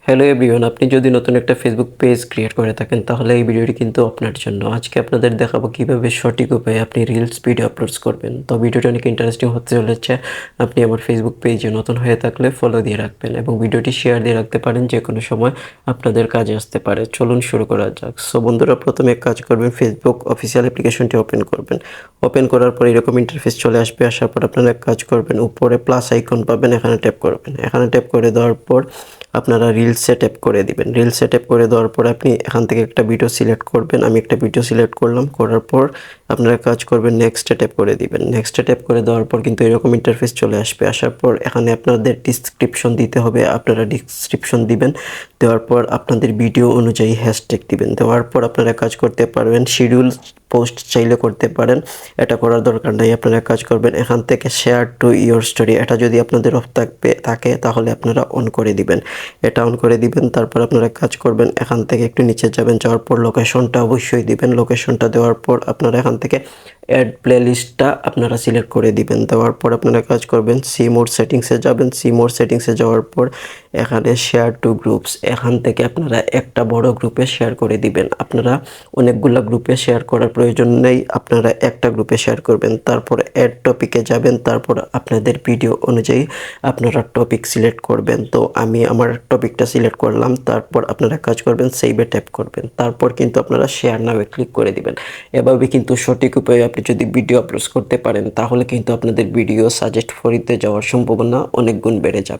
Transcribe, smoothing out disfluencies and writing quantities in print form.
Hello everyone, আপনি যদি নতুন একটা ফেসবুক পেজ ক্রিয়েট করে থাকেন তাহলে এই ভিডিওটি কিন্তু আপনার জন্য। আজকে আপনাদের দেখাবো কিভাবে সঠিক উপায়ে আপনি রিলস ভিডিও আপলোড করবেন। তো ভিডিওটি অনেক ইন্টারেস্টিং হতে চলেছে। আপনি আমার ফেসবুক পেজে নতুন হয়ে থাকলে ফলো দিয়ে রাখবেন এবং ভিডিওটি শেয়ার দিয়ে রাখতে পারেন, যে কোনো সময় আপনাদের কাজে আসতে পারে। চলুন শুরু করা যাক। সো বন্ধুরা, প্রথমে এক কাজ করবেন, ফেসবুক অফিসিয়াল অ্যাপ্লিকেশনটি ওপেন করবেন। ওপেন করার পর এরকম ইন্টারফেস চলে আসবে। আসার পর আপনারা এক কাজ করবেন, উপরে প্লাস আইকন পাবেন, এখানে ট্যাপ করবেন। এখানে ট্যাপ করে দেওয়ার পর আপনারা রিলসে ট্যাপ করে দিবেন। রিলসে ট্যাপ করে দেওয়ার পর আপনি এখান থেকে একটা ভিডিও সিলেক্ট করবেন। আমি একটা ভিডিও সিলেক্ট করলাম। করার পর আপনারা কাজ করবেন, নেক্সটে ট্যাপ করে দিবেন। নেক্সটে ট্যাপ করে দেওয়ার পর কিন্তু এরকম ইন্টারফেস চলে আসবে। আসার পর এখানে আপনাদের ডিসক্রিপশন দিতে হবে। আপনারা ডিসক্রিপশন দিবেন। দেওয়ার পর আপনাদের ভিডিও অনুযায়ী হ্যাশট্যাগ দিবেন। দেওয়ার পর আপনারা কাজ করতে পারবেন, শিডিউল পোস্ট চাইলে করতে পারেন, এটা করার দরকার নাই। আপনারা কাজ করবেন এখান থেকে শেয়ার টু ইয়োর স্টোরি, এটা যদি আপনাদের অফ থাকে তাহলে আপনারা অন করে দিবেন। এটা অন করে দিবেন। তারপর আপনারা কাজ করবেন, এখান থেকে একটু নিচে যাবেন, যাওয়ার পর লোকেশনটা অবশ্যই দিবেন। লোকেশনটা দেওয়ার পর আপনারা এখান থেকে অ্যাড প্লেলিস্টটা আপনারা সিলেক্ট করে দিবেন। দেওয়ার পর আপনারা কাজ করবেন, সি মোর সেটিংসে যাবেন। সি মোর সেটিংসে যাওয়ার পর এখানে শেয়ার টু গ্রুপস, এখান থেকে আপনারা একটা বড় গ্রুপে শেয়ার করে দিবেন। আপনারা অনেকগুলো গ্রুপে শেয়ার করার প্রয়োজন নেই, আপনারা একটা গ্রুপে শেয়ার করবেন। তারপর অ্যাড টপিকে যাবেন। তারপর আপনাদের ভিডিও অনুযায়ী আপনারা টপিক সিলেক্ট করবেন। তো আমি আমার টপিকটা সিলেক্ট করলাম। তারপর আপনারা কাজ করবেন, সেভে ট্যাপ করবেন। তারপর কিন্তু আপনারা শেয়ার নাও ক্লিক করে দিবেন। এভাবে কিন্তু সঠিক উপায়ে আপনি যদি ভিডিও আপলোড করতে পারেন তাহলে কিন্তু আপনাদের ভিডিও সাজেস্ট ফরিতে যাওয়ার সম্ভাবনা অনেক গুণ বেড়ে যাবে।